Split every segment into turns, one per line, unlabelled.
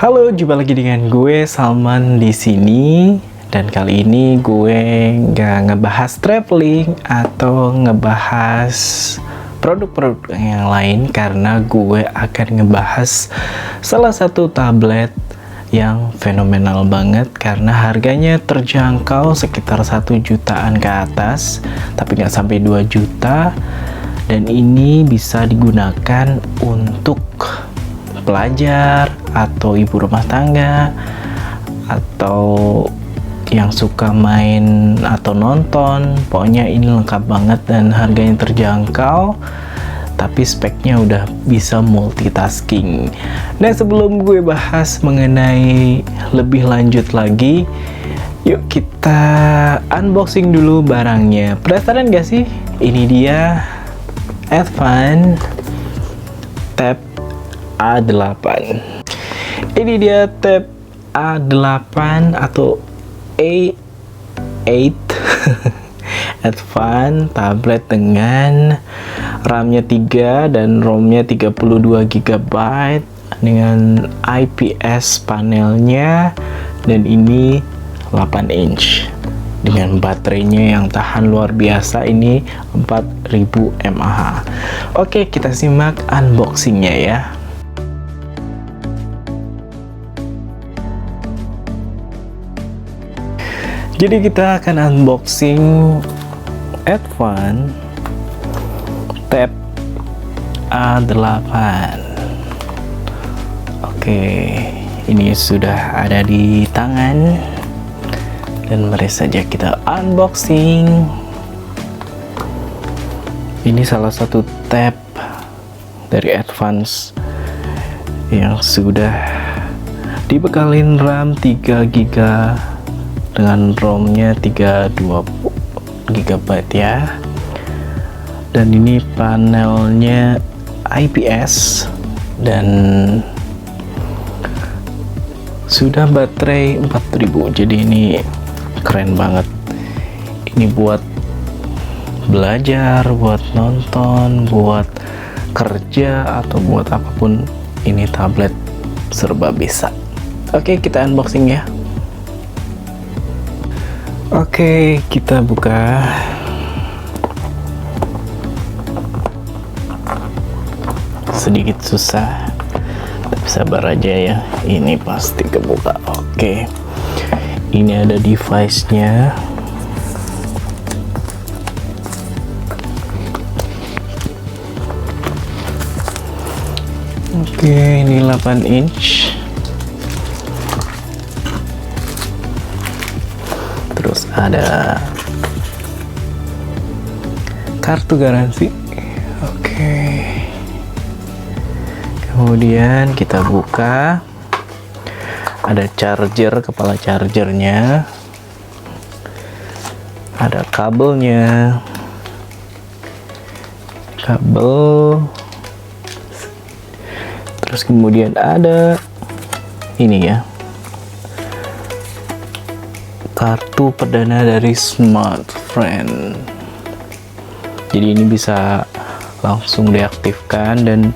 Halo, jumpa lagi dengan gue Salman di sini. Dan kali ini gue nggak ngebahas traveling atau ngebahas produk-produk yang lain, karena gue akan ngebahas salah satu tablet yang fenomenal banget karena harganya terjangkau sekitar 1 jutaan ke atas, tapi nggak sampai 2 juta. Dan ini bisa digunakan untuk pelajar atau ibu rumah tangga atau yang suka main atau nonton. Pokoknya ini lengkap banget dan harganya terjangkau, tapi speknya udah bisa multitasking. Nah, sebelum gue bahas mengenai lebih lanjut lagi, yuk kita unboxing dulu barangnya. Penasaran gak sih? Ini dia Advan Tab A8. Ini dia Tab A8 atau A8 Advan tablet dengan RAM-nya 3 dan ROM-nya 32 GB dengan IPS panelnya, dan ini 8 inch dengan baterainya yang tahan luar biasa, ini 4000 mAh. Oke, kita simak unboxingnya ya. Jadi kita akan unboxing Advan Tab A8. Oke, ini sudah ada di tangan dan mari saja kita unboxing. Ini salah satu tab dari Advan yang sudah dibekalin RAM 3 GB dengan ROM-nya 32 GB ya. Dan ini panelnya IPS dan sudah baterai 4000. Jadi ini keren banget. Ini buat belajar, buat nonton, buat kerja, atau buat apapun. Ini tablet serba bisa. Oke, kita unboxing ya. Oke, kita buka. Sedikit susah, tapi sabar aja ya, ini pasti kebuka. Oke, ini ada device-nya. Oke, ini 8 inch. Terus ada kartu garansi. Oke. Kemudian kita buka. Ada charger, kepala chargernya. Ada kabelnya. Kabel. Terus kemudian ada ini ya, kartu perdana dari Smartfren. Jadi ini bisa langsung diaktifkan dan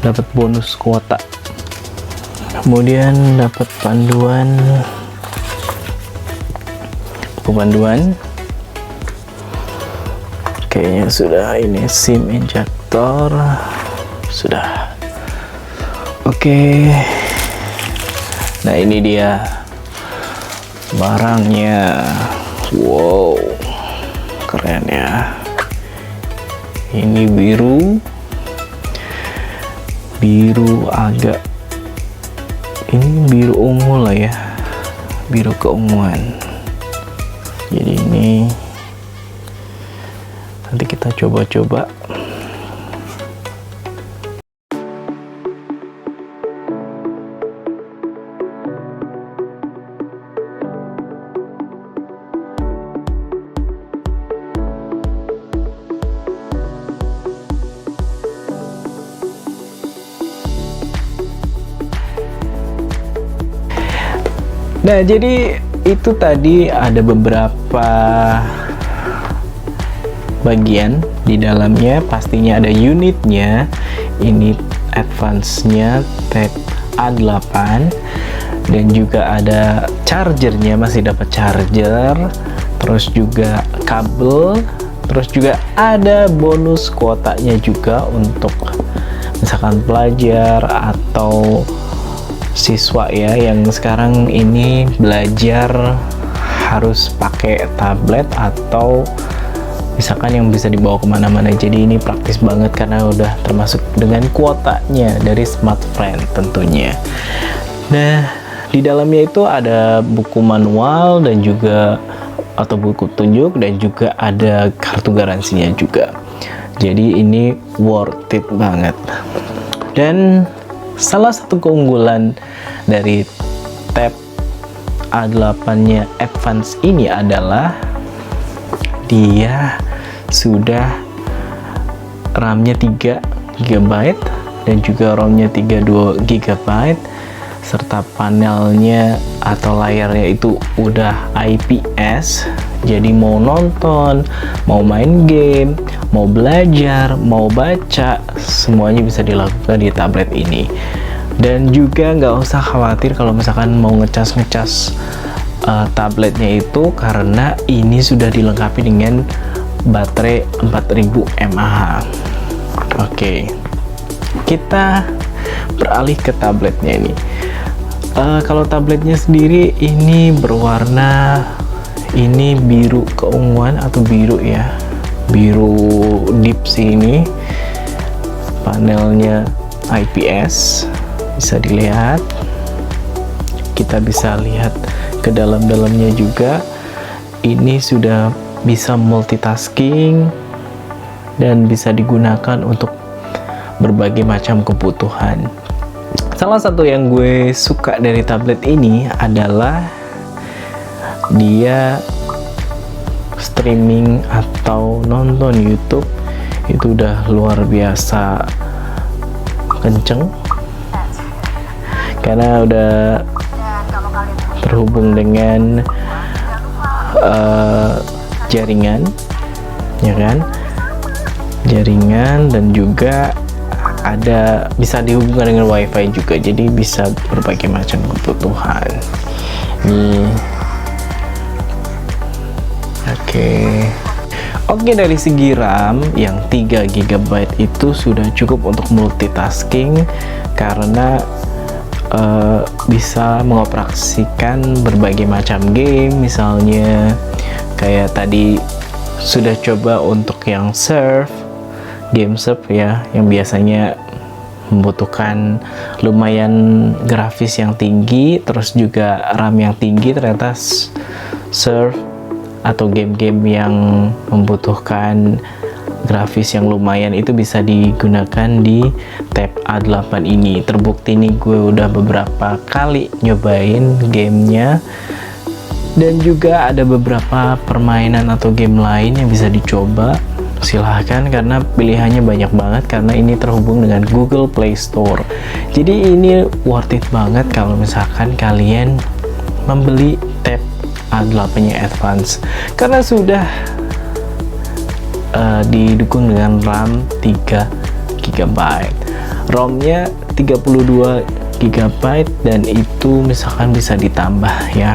dapat bonus kuota. Kemudian dapat pemanduan. Kayaknya sudah ini SIM injektor sudah. Oke. Nah, ini dia barangnya. Wow, keren ya. Ini biru agak, ini biru ungu lah ya, biru keunguan. Jadi ini nanti kita coba-coba. Nah, jadi itu tadi ada beberapa bagian di dalamnya. Pastinya ada unitnya. Ini advance-nya Tab A8, dan juga ada chargernya, masih dapat charger, terus juga kabel, terus juga ada bonus kuotanya juga untuk misalkan pelajar atau siswa ya yang sekarang ini belajar harus pakai tablet atau misalkan yang bisa dibawa kemana-mana. Jadi ini praktis banget karena udah termasuk dengan kuotanya dari Smartfren tentunya. Nah, di dalamnya itu ada buku manual dan juga atau buku tunjuk, dan juga ada kartu garansinya juga. Jadi ini worth it banget. Dan salah satu keunggulan dari Tab A8-nya Advance ini adalah dia sudah RAM-nya 3 GB dan juga ROM-nya 32 GB, serta panelnya atau layarnya itu udah IPS. Jadi mau nonton, mau main game, mau belajar, mau baca, semuanya bisa dilakukan di tablet ini. Dan juga nggak usah khawatir kalau misalkan mau ngecas tabletnya itu, karena ini sudah dilengkapi dengan baterai 4000 mAh. Oke, kita beralih ke tabletnya ini. Kalau tabletnya sendiri ini berwarna ini biru keunguan atau biru ya, biru deep sih ini. Panelnya IPS, bisa dilihat. Kita bisa lihat ke dalam-dalamnya juga. Ini sudah bisa multitasking dan bisa digunakan untuk berbagai macam kebutuhan. Salah satu yang gue suka dari tablet ini adalah dia streaming atau nonton YouTube itu udah luar biasa kenceng, karena udah terhubung dengan jaringan, ya kan, jaringan, dan juga ada bisa dihubungkan dengan WiFi juga, jadi bisa berbagai macam kebutuhan. Nih, Oke, dari segi RAM yang 3 GB itu sudah cukup untuk multitasking karena bisa mengoperasikan berbagai macam game. Misalnya kayak tadi sudah coba untuk yang game surf ya, yang biasanya membutuhkan lumayan grafis yang tinggi, terus juga RAM yang tinggi. Ternyata surf atau game-game yang membutuhkan grafis yang lumayan itu bisa digunakan di Tab A8 ini. Terbukti nih, gue udah beberapa kali nyobain gamenya, dan juga ada beberapa permainan atau game lain yang bisa dicoba. Silahkan, karena pilihannya banyak banget, karena ini terhubung dengan Google Play Store. Jadi ini worth it banget kalau misalkan kalian membeli Tab A8-nya Advance, karena sudah didukung dengan RAM 3 GB, ROM-nya 32 GB, dan itu misalkan bisa ditambah ya.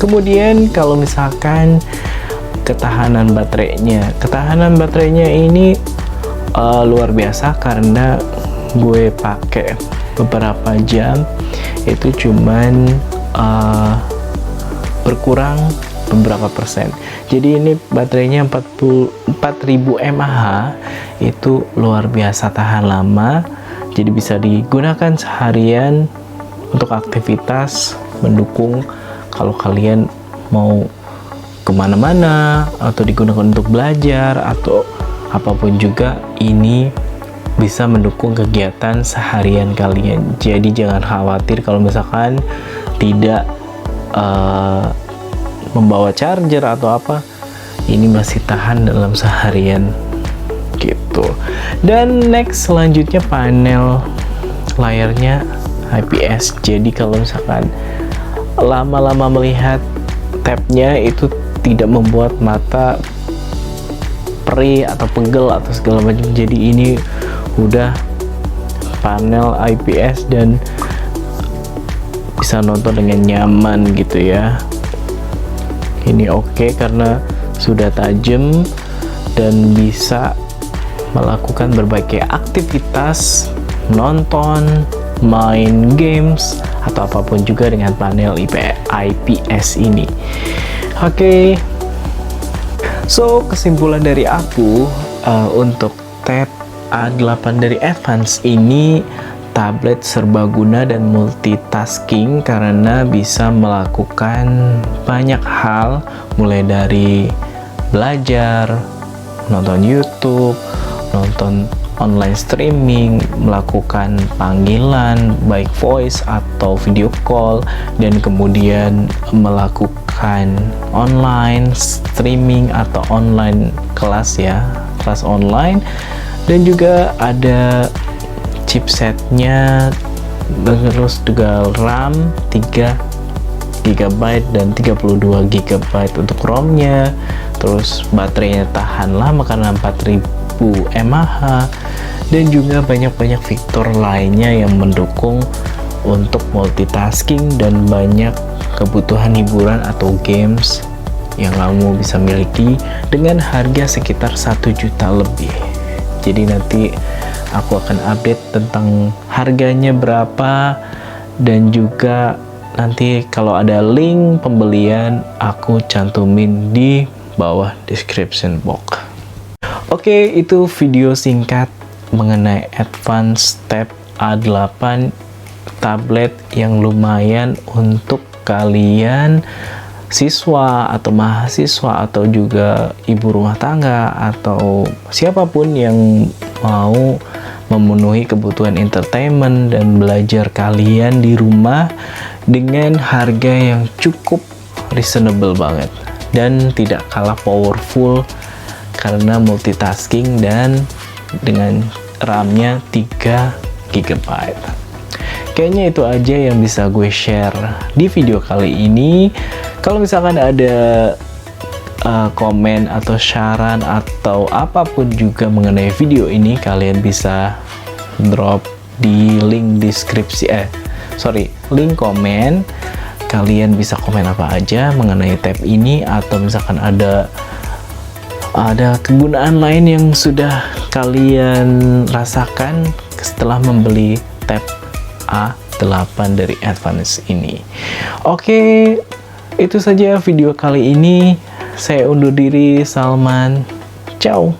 Kemudian kalau misalkan ketahanan baterainya ini luar biasa, karena gue pakai beberapa jam itu cuman berkurang beberapa persen. Jadi ini baterainya 4000 mAh, itu luar biasa tahan lama. Jadi bisa digunakan seharian untuk aktivitas, mendukung kalau kalian mau kemana-mana, atau digunakan untuk belajar atau apapun juga. Ini bisa mendukung kegiatan seharian kalian. Jadi jangan khawatir kalau misalkan tidak membawa charger atau apa, ini masih tahan dalam seharian gitu. Dan next, selanjutnya panel layarnya IPS. Jadi kalau misalkan lama-lama melihat tabnya itu tidak membuat mata perih atau pegel atau segala macam. Jadi ini udah panel IPS dan bisa nonton dengan nyaman gitu ya. Ini oke karena sudah tajam dan bisa melakukan berbagai aktivitas, nonton, main games, atau apapun juga dengan panel IPS ini. Oke. So, kesimpulan dari aku untuk Tab A8 dari Advance ini tablet serbaguna dan multitasking karena bisa melakukan banyak hal, mulai dari belajar, nonton YouTube, nonton online streaming, melakukan panggilan baik voice atau video call, dan kemudian melakukan online streaming atau online kelas ya, kelas online. Dan juga ada chipsetnya, terus juga RAM 3 GB dan 32 GB untuk ROM-nya. Terus baterainya tahan lama karena 4000 mAh, dan juga banyak-banyak fitur lainnya yang mendukung untuk multitasking dan banyak kebutuhan hiburan atau games yang kamu bisa miliki dengan harga sekitar 1 juta lebih. Jadi nanti aku akan update tentang harganya berapa, dan juga nanti kalau ada link pembelian aku cantumin di bawah description box. Oke, itu video singkat mengenai Advance Tab A8, tablet yang lumayan untuk kalian siswa atau mahasiswa atau juga ibu rumah tangga atau siapapun yang mau memenuhi kebutuhan entertainment dan belajar kalian di rumah dengan harga yang cukup reasonable banget dan tidak kalah powerful karena multitasking dan dengan RAM-nya 3 GB. Kayaknya itu aja yang bisa gue share di video kali ini. Kalau misalkan ada komen atau saran atau apapun juga mengenai video ini, kalian bisa drop di link deskripsi link komen. Kalian bisa komen apa aja mengenai tab ini, atau misalkan ada kegunaan lain yang sudah kalian rasakan setelah membeli tab A8 dari Advance ini. Oke, itu saja video kali ini. Saya undur diri, Salman. Ciao.